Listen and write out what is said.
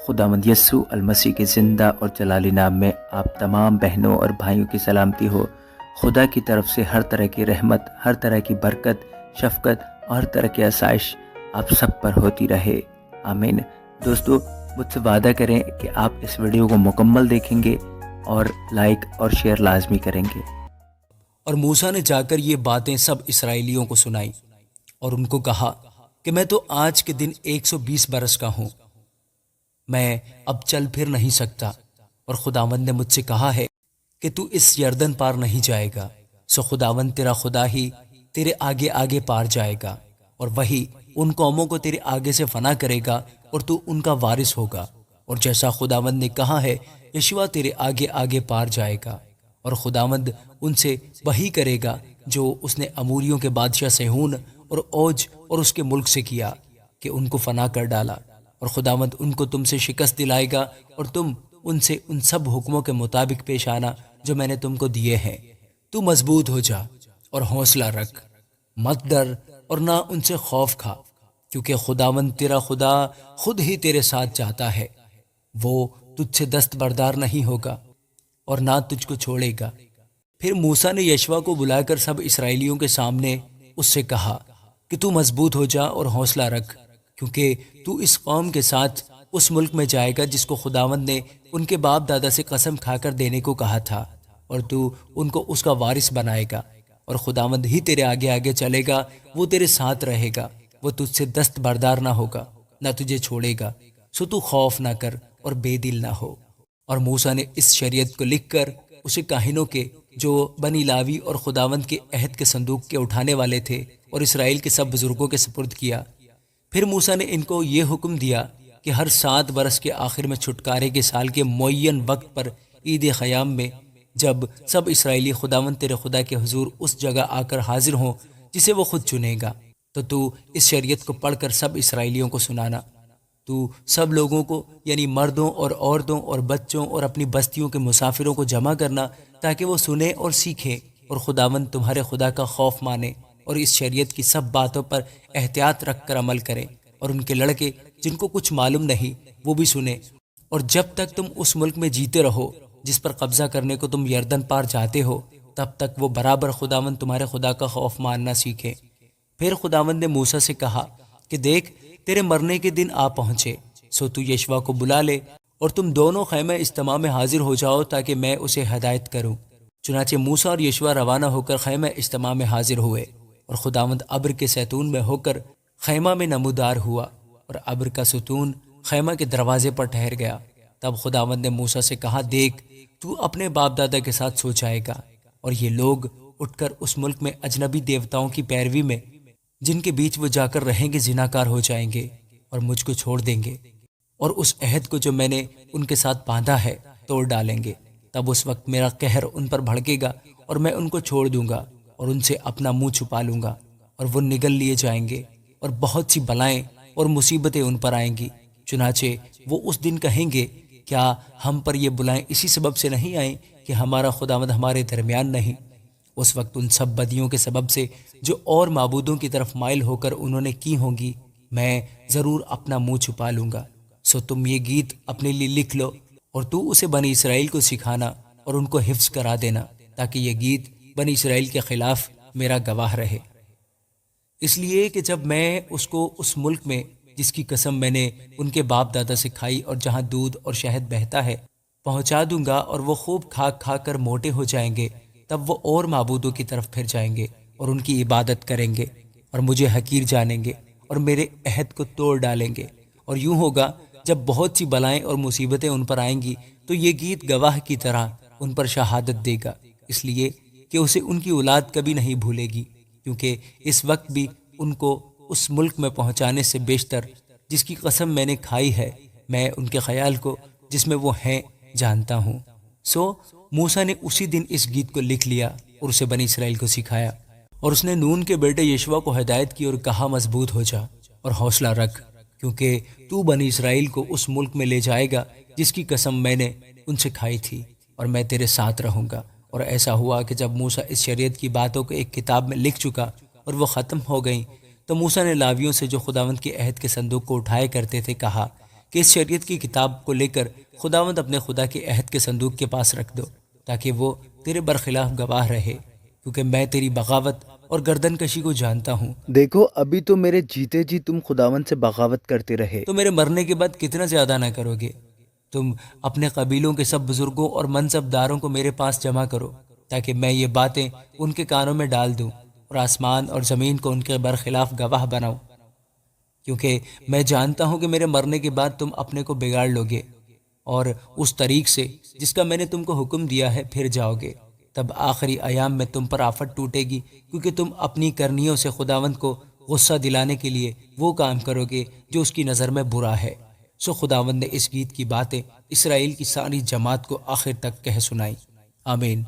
خداوند یسوع المسیح کے زندہ اور جلالی نام میں آپ تمام بہنوں اور بھائیوں کی سلامتی ہو۔ خدا کی طرف سے ہر طرح کی رحمت، ہر طرح کی برکت، شفقت اور ہر طرح کی آسائش آپ سب پر ہوتی رہے، آمین۔ دوستو، مجھ سے وعدہ کریں کہ آپ اس ویڈیو کو مکمل دیکھیں گے اور لائک اور شیئر لازمی کریں گے۔ اور موسیٰ نے جا کر یہ باتیں سب اسرائیلیوں کو سنائی اور ان کو کہا کہ میں تو آج کے دن 120 برس کا ہوں، میں اب چل پھر نہیں سکتا، اور خداوند نے مجھ سے کہا ہے کہ تو اس یردن پار نہیں جائے گا، سو خداوند تیرا خدا ہی تیرے آگے آگے پار جائے گا، اور وہی ان قوموں کو تیرے آگے سے فنا کرے گا اور تو ان کا وارث ہوگا، اور جیسا خداوند نے کہا ہے یشوع تیرے آگے آگے پار جائے گا، اور خداوند ان سے وہی کرے گا جو اس نے اموریوں کے بادشاہ سیہون اور اوج اور اس کے ملک سے کیا کہ ان کو فنا کر ڈالا، اور خداوند ان کو تم سے شکست دلائے گا، اور تم ان سے ان سب حکموں کے مطابق پیش آنا جو میں نے تم کو دیے ہیں۔ تو مضبوط ہو جا اور حوصلہ رکھ، مت ڈر اور نہ ان سے خوف کھا، کیونکہ خداوند تیرا خدا خود ہی تیرے ساتھ جاتا ہے، وہ تجھ سے دست بردار نہیں ہوگا اور نہ تجھ کو چھوڑے گا۔ پھر موسیٰ نے یشوع کو بلا کر سب اسرائیلیوں کے سامنے اس سے کہا کہ تو مضبوط ہو جا اور حوصلہ رکھ، کیونکہ تو اس قوم کے ساتھ اس ملک میں جائے گا جس کو خداوند نے ان کے باپ دادا سے قسم کھا کر دینے کو کہا تھا، اور تو ان کو اس کا وارث بنائے گا، اور خداوند ہی تیرے آگے آگے چلے گا، وہ تیرے ساتھ رہے گا، وہ تجھ سے دست بردار نہ ہوگا، نہ تجھے چھوڑے گا، سو تو خوف نہ کر اور بے دل نہ ہو۔ اور موسیٰ نے اس شریعت کو لکھ کر اسے کاہنوں کے جو بنی لاوی اور خداوند کے عہد کے صندوق کے اٹھانے والے تھے اور اسرائیل کے سب بزرگوں کے سپرد کیا۔ پھر موسیٰ نے ان کو یہ حکم دیا کہ ہر 7 برس کے آخر میں چھٹکارے کے سال کے معین وقت پر عید خیام میں جب سب اسرائیلی خداوند تیرے خدا کے حضور اس جگہ آ کر حاضر ہوں جسے وہ خود چنے گا، تو اس شریعت کو پڑھ کر سب اسرائیلیوں کو سنانا۔ تو سب لوگوں کو یعنی مردوں اور عورتوں اور بچوں اور اپنی بستیوں کے مسافروں کو جمع کرنا تاکہ وہ سنیں اور سیکھیں اور خداوند تمہارے خدا کا خوف مانے اور اس شریعت کی سب باتوں پر احتیاط رکھ کر عمل کریں، اور ان کے لڑکے جن کو کچھ معلوم نہیں وہ بھی سنیں، اور جب تک تم اس ملک میں جیتے رہو جس پر قبضہ کرنے کو تم یردن پار جاتے ہو، تب تک وہ برابر خداوند تمہارے خدا کا خوف ماننا سیکھیں۔ پھر خداوند نے موسیٰ سے کہا کہ دیکھ تیرے مرنے کے دن آ پہنچے، سو تو یشوع کو بلا لے اور تم دونوں خیمہ اجتماع میں حاضر ہو جاؤ تاکہ میں اسے ہدایت کروں۔ چنانچہ موسیٰ اور یشوع روانہ ہو کر خیمہ اجتماع میں حاضر ہوئے، اور خداوند ابر کے ستون میں ہو کر خیمہ میں نمودار ہوا، اور ابر کا ستون خیمہ کے دروازے پر ٹھہر گیا۔ تب خداوند نے موسیٰ سے کہا دیکھ تو اپنے باپ دادا کے ساتھ سو جائے گا، اور یہ لوگ اٹھ کر اس ملک میں اجنبی دیوتاؤں کی پیروی میں جن کے بیچ وہ جا کر رہیں گے زناکار ہو جائیں گے اور مجھ کو چھوڑ دیں گے، اور اس عہد کو جو میں نے ان کے ساتھ باندھا ہے توڑ ڈالیں گے۔ تب اس وقت میرا قہر ان پر بھڑکے گا اور میں ان کو چھوڑ دوں گا اور ان سے اپنا منہ چھپا لوں گا، اور وہ نگل لیے جائیں گے، اور بہت سی بلائیں اور مصیبتیں ان پر آئیں گی۔ چنانچہ وہ اس دن کہیں گے کیا ہم پر یہ بلائیں اسی سبب سے نہیں آئیں کہ ہمارا خداوند ہمارے درمیان نہیں؟ اس وقت ان سب بدیوں کے سبب سے جو اور معبودوں کی طرف مائل ہو کر انہوں نے کی ہوں گی، میں ضرور اپنا منہ چھپا لوں گا۔ سو تم یہ گیت اپنے لیے لکھ لو اور تو اسے بنی اسرائیل کو سکھانا اور ان کو حفظ کرا دینا، تاکہ یہ گیت بنی اسرائیل کے خلاف میرا گواہ رہے، اس لیے کہ جب میں اس کو اس ملک میں جس کی قسم میں نے ان کے باپ دادا سے کھائی اور جہاں دودھ اور شہد بہتا ہے پہنچا دوں گا، اور وہ خوب کھا کھا کر موٹے ہو جائیں گے، تب وہ اور معبودوں کی طرف پھر جائیں گے اور ان کی عبادت کریں گے اور مجھے حقیر جانیں گے اور میرے عہد کو توڑ ڈالیں گے۔ اور یوں ہوگا جب بہت سی بلائیں اور مصیبتیں ان پر آئیں گی تو یہ گیت گواہ کی طرح ان پر شہادت دے گا، اس لیے کہ اسے ان کی اولاد کبھی نہیں بھولے گی، کیونکہ اس وقت بھی ان کو اس ملک میں پہنچانے سے بیشتر جس کی قسم میں نے کھائی ہے، میں ان کے خیال کو جس میں وہ ہیں جانتا ہوں۔ سو موسیٰ نے اسی دن اس گیت کو لکھ لیا اور اسے بنی اسرائیل کو سکھایا، اور اس نے نون کے بیٹے یشوع کو ہدایت کی اور کہا مضبوط ہو جا اور حوصلہ رکھ، کیونکہ تو بنی اسرائیل کو اس ملک میں لے جائے گا جس کی قسم میں نے ان سے کھائی تھی، اور میں تیرے ساتھ رہوں گا۔ اور ایسا ہوا کہ جب موسیٰ اس شریعت کی باتوں کو ایک کتاب میں لکھ چکا اور وہ ختم ہو گئیں، تو موسیٰ نے لاویوں سے جو خداوند کے عہد کے صندوق کو اٹھائے کرتے تھے کہا کہ اس شریعت کی کتاب کو لے کر خداوند اپنے خدا کے عہد کے صندوق کے پاس رکھ دو، تاکہ وہ تیرے برخلاف گواہ رہے، کیونکہ میں تیری بغاوت اور گردن کشی کو جانتا ہوں۔ دیکھو ابھی تو میرے جیتے جی تم خداوند سے بغاوت کرتے رہے، تو میرے مرنے کے بعد کتنا زیادہ نہ کرو گے؟ تم اپنے قبیلوں کے سب بزرگوں اور منصب داروں کو میرے پاس جمع کرو، تاکہ میں یہ باتیں ان کے کانوں میں ڈال دوں اور آسمان اور زمین کو ان کے برخلاف گواہ بناؤں، کیونکہ میں جانتا ہوں کہ میرے مرنے کے بعد تم اپنے کو بگاڑ لوگے اور اس طریق سے جس کا میں نے تم کو حکم دیا ہے پھر جاؤ گے۔ تب آخری ایام میں تم پر آفت ٹوٹے گی، کیونکہ تم اپنی کرنیوں سے خداوند کو غصہ دلانے کے لیے وہ کام کرو گے جو اس کی نظر میں برا ہے۔ سو خداوند نے اس گیت کی باتیں اسرائیل کی ساری جماعت کو آخر تک کہہ سنائی۔ آمین۔